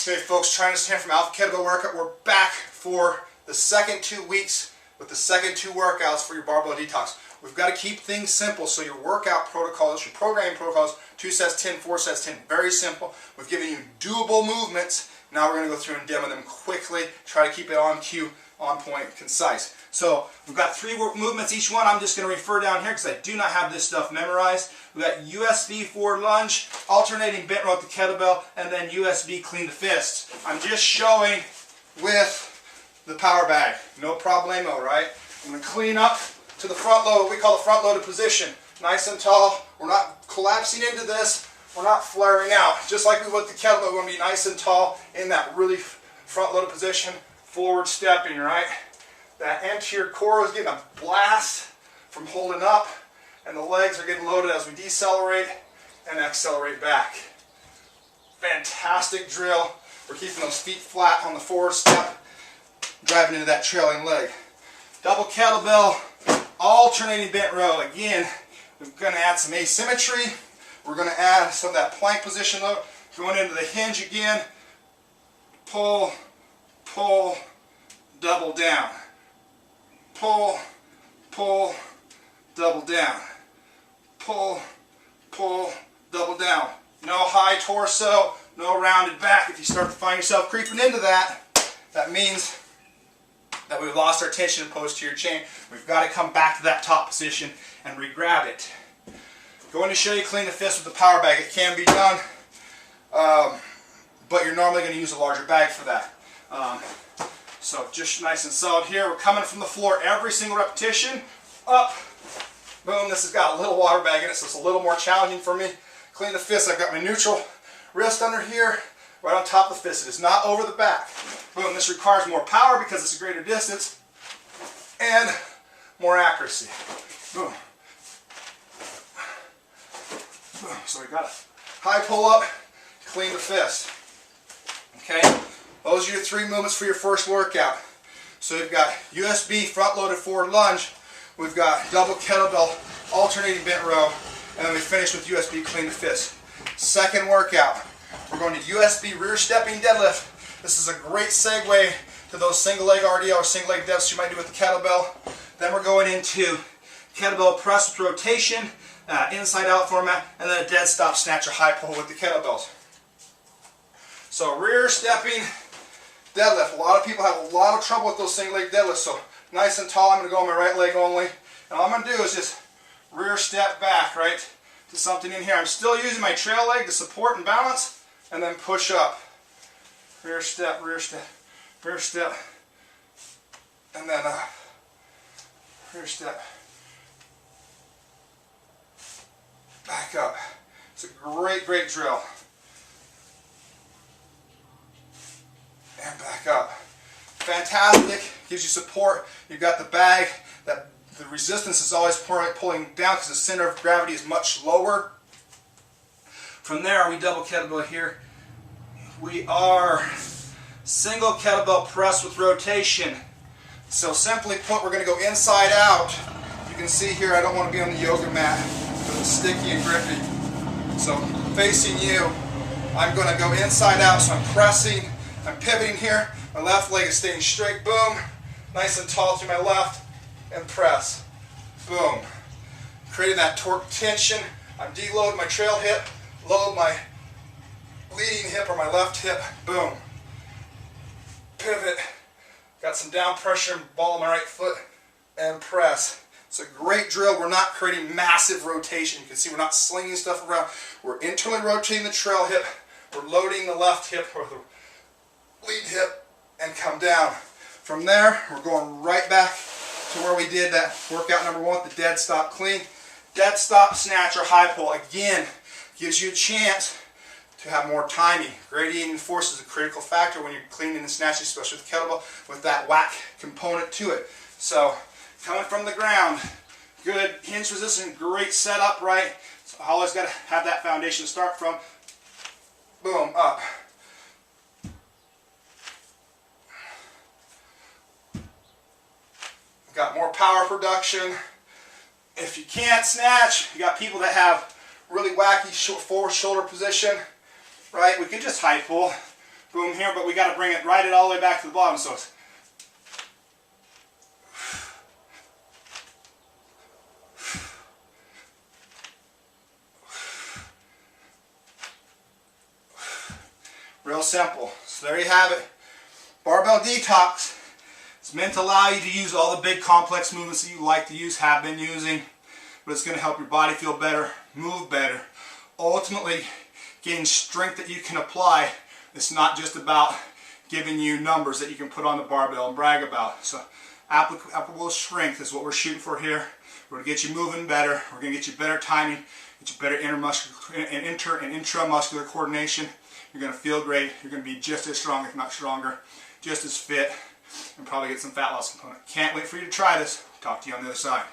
Okay folks, trying to stand from Alpha Kettlebell workout. We're back for the second 2 weeks with the second 2 workouts for your Barbell Detox. We've got to keep things simple, so your workout protocols, your programming protocols, 2 sets 10, 4 sets 10, very simple. We've given you doable movements. Now we're going to go through and demo them quickly, try to keep it on cue, on point, concise. So we've got 3 movements each one. I'm just going to refer down here because I do not have this stuff memorized. We've got USB forward lunge, alternating bent row with the kettlebell, and then USB clean the fists. I'm just showing with the power bag. No problemo, right? I'm going to clean up to the front load, what we call the front loaded position. Nice and tall. We're not collapsing into this. We're not flaring out. Just like we would with the kettlebell, we're going to be nice and tall in that really front loaded position. Forward stepping, right? That anterior core is getting a blast from holding up, and the legs are getting loaded as we decelerate and accelerate back. Fantastic drill. We're keeping those feet flat on the forward step, driving into that trailing leg. Double kettlebell, alternating bent row. Again, we're going to add some asymmetry. We're going to add some of that plank position load. Going into the hinge again. Pull, pull, double down. Pull, pull, double down. Pull, pull, double down. No high torso, no rounded back. If you start to find yourself creeping into that, that means that we've lost our tension in posterior chain. We've got to come back to that top position and re-grab it. Going to show you clean the fist with the power bag. It can be done, but you're normally going to use a larger bag for that. So just nice and solid here. We're coming from the floor every single repetition. Up, boom. This has got a little water bag in it, so it's a little more challenging for me. Clean the fist. I've got my neutral wrist under here, right on top of the fist. It is not over the back. Boom. This requires more power because it's a greater distance and more accuracy. Boom. Boom. So we got a high pull up, clean the fist. Okay. Those are your 3 movements for your first workout. So we've got USB front-loaded forward lunge, we've got double kettlebell alternating bent row, and then we finish with USB clean the fist. Second workout, we're going to USB rear stepping deadlift. This is a great segue to those single leg RDL or single leg deadlifts you might do with the kettlebell. Then we're going into kettlebell press with rotation, inside out format, and then a dead stop snatch or high pull with the kettlebells. So rear stepping deadlift. A lot of people have a lot of trouble with those single leg deadlifts. So nice and tall, I'm going to go on my right leg only. And all I'm going to do is just rear step back, right, to something in here. I'm still using my trail leg to support and balance, and then push up. Rear step, rear step, rear step, and then rear step. Back up. It's a great, great drill. And back up. Fantastic. Gives you support. You've got the bag. That the resistance is always pulling down because the center of gravity is much lower. From there, we double kettlebell here. We are single kettlebell press with rotation. So simply put, we're going to go inside out. You can see here, I don't want to be on the yoga mat because it's sticky and grippy. So facing you, I'm going to go inside out. So I'm pressing. I'm pivoting here. My left leg is staying straight. Boom. Nice and tall through my left. And press. Boom. Creating that torque tension. I'm deloading my trail hip. Load my leading hip or my left hip. Boom. Pivot. Got some down pressure and ball on my right foot. And press. It's a great drill. We're not creating massive rotation. You can see we're not slinging stuff around. We're internally rotating the trail hip. We're loading the left hip or the lead hip and come down. From there, we're going right back to where we did that workout number 1 with the dead stop clean. Dead stop snatch or high pull. Again, gives you a chance to have more timing. Gradient force is a critical factor when you're cleaning and snatching, especially with kettlebell, with that whack component to it. So, coming from the ground, good hinge resistance, great setup, right? So I always got to have that foundation to start from. Boom, up. Got more power production. If you can't snatch, you got people that have really wacky forward shoulder position, right? We can just high pull. boom here, but we got to bring it, ride it all the way back to the bottom. So it's real simple. So there you have it. Barbell Detox. It's meant to allow you to use all the big complex movements that you like to use, have been using, but it's going to help your body feel better, move better, ultimately gain strength that you can apply. It's not just about giving you numbers that you can put on the barbell and brag about. So applicable strength is what we're shooting for here. We're going to get you moving better. We're going to get you better timing, get you better inter and intramuscular coordination. You're going to feel great. You're going to be just as strong, if not stronger, just as fit, and probably get some fat loss component. Can't wait for you to try this. Talk to you on the other side.